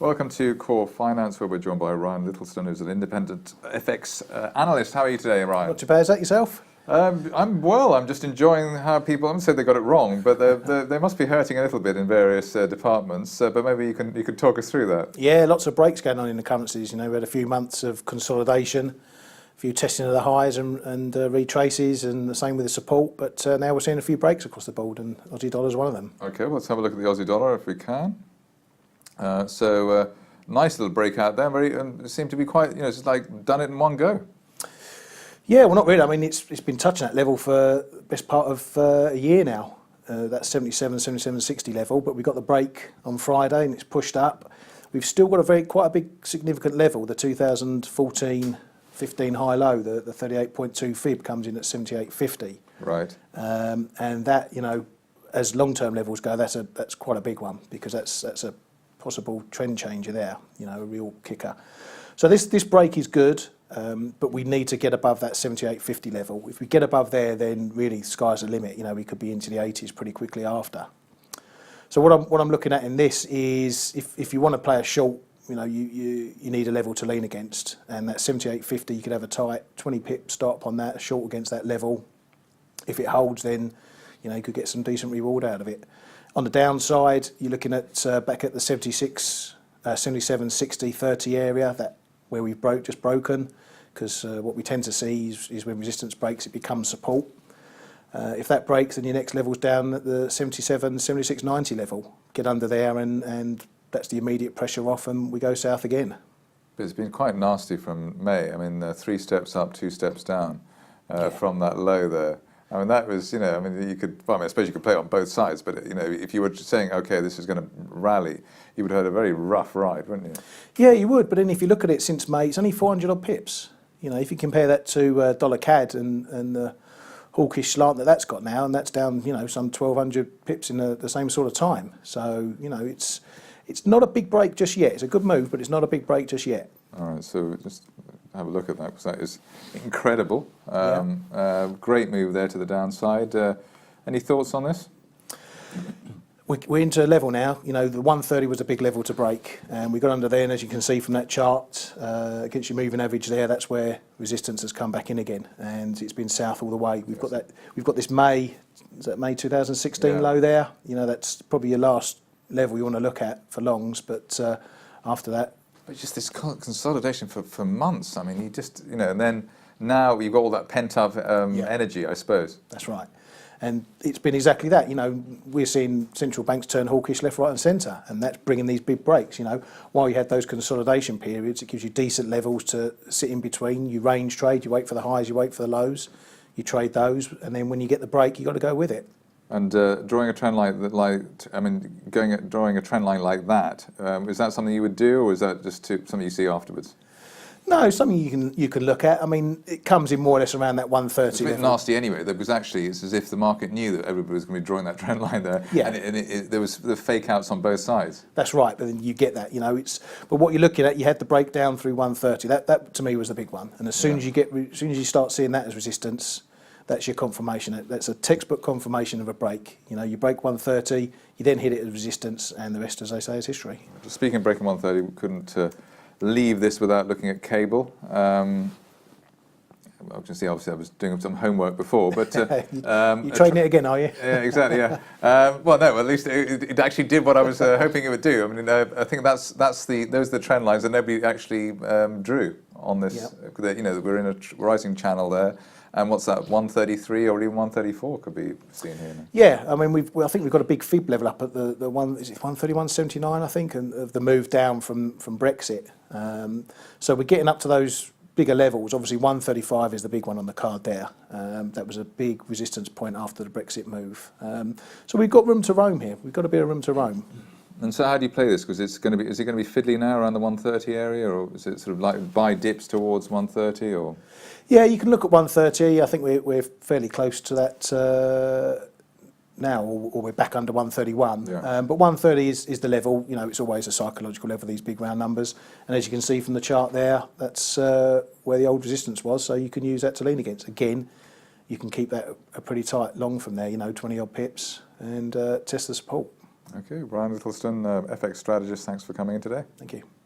Welcome to Core Finance, where we're joined by Ryan Littlestone, who's an independent FX analyst. How are you today, Ryan? Not too bad. Is that yourself? I'm well. I'm just enjoying how people. I'm say they got it wrong, but they must be hurting a little bit in various departments. But maybe you can talk us through that. Yeah, lots of breaks going on in the currencies. You know, we had a few months of consolidation, a few testing of the highs and retraces, and the same with the support. But now we're seeing a few breaks across the board, and Aussie dollar is one of them. Okay, well, let's have a look at the Aussie dollar if we can. Nice little breakout there. It seemed to be quite, it's like done it in one go. Yeah, well, not really. I mean, it's been touching that level for the best part of a year now. That 77.60 level, but we got the break on Friday and it's pushed up. We've still got quite a big significant level. The 2014-15 high low, the 38.2 fib comes in at 78.50. Right. And that, as long-term levels go, that's quite a big one, because that's a possible trend changer there, a real kicker. So this break is good, but we need to get above that 78.50 level. If we get above there, then really sky's the limit. We could be into the 80s pretty quickly after. So what I'm looking at in this is if you want to play a short, you need a level to lean against, and that 78.50 you could have a tight 20 pip stop on that, a short against that level. If it holds, then you could get some decent reward out of it. On the downside, you're looking at back at the 77.60 30 area, that where we've just broken, because what we tend to see is when resistance breaks, it becomes support. If that breaks, then your next level's down at the 76.90 level. Get under there, and that's the immediate pressure off, and we go south again. But it's been quite nasty from May. I mean, 3 steps up, 2 steps down from that low there. I mean, that was, I suppose you could play it on both sides, but, if you were saying, okay, this is going to rally, you would have had a very rough ride, wouldn't you? Yeah, you would, but then if you look at it since May, it's only 400 odd pips. If you compare that to dollar CAD and the hawkish slant that's got now, and that's down, some 1,200 pips in the same sort of time. So, it's not a big break just yet. It's a good move, but it's not a big break just yet. All right, so just have a look at that, because that is incredible. Great move there to the downside. Any thoughts on this? We're into a level now. The 130 was a big level to break, and we got under there, and as you can see from that chart, against your moving average there, that's where resistance has come back in again, and it's been south all the way. We've got this May 2016 low there. That's probably your last level you want to look at for longs, but after that, It's just this consolidation for months. I mean, and then now you've got all that pent-up energy, I suppose. That's right. And it's been exactly that. We're seeing central banks turn hawkish left, right and centre, and that's bringing these big breaks. While you had those consolidation periods, it gives you decent levels to sit in between. You range trade, you wait for the highs, you wait for the lows, you trade those, and then when you get the break, you've got to go with it. And drawing a trend drawing a trend line like that, is that something you would do, or is that just something you see afterwards? No, something you can look at. I mean, it comes in more or less around that 130 It's a bit level. nasty anyway, because actually it's as if the market knew that everybody was going to be drawing that trend line there, and there was the fake outs on both sides. That's right, but then you get that, But what you're looking at, you had the breakdown through 130. That to me was the big one. And as soon as you start seeing that as resistance, that's your confirmation. That's a textbook confirmation of a break. You break 130, you then hit it as resistance, and the rest, as I say, is history. Speaking of breaking 130, we couldn't leave this without looking at cable. Obviously I was doing some homework before, but you're trading it again, are you? Yeah, exactly. Yeah. Well, no. At least it actually did what I was hoping it would do. I mean, I think those are the trend lines that nobody actually drew on this. Yep. We're in a rising channel there. And what's that? 133 or even 134 could be seen here now. Yeah, I mean, I think we've got a big fib level up at the one. Is it 131.79? I think, and of the move down from Brexit. So we're getting up to those bigger levels. Obviously, 135 is the big one on the card there. That was a big resistance point after the Brexit move. So we've got room to roam here. We've got a bit of room to roam. And so how do you play this? Because is it going to be fiddly now around the 130 area, or is it sort of like buy dips towards 130, or? Yeah, you can look at 130. I think we're fairly close to that now, or we're back under 131. Yeah. But 130 is the level. It's always a psychological level, these big round numbers. And as you can see from the chart there, that's where the old resistance was. So you can use that to lean against. Again, you can keep that a pretty tight long from there, 20 odd pips, and test the support. Okay, Brian Littlestone, FX strategist, thanks for coming in today. Thank you.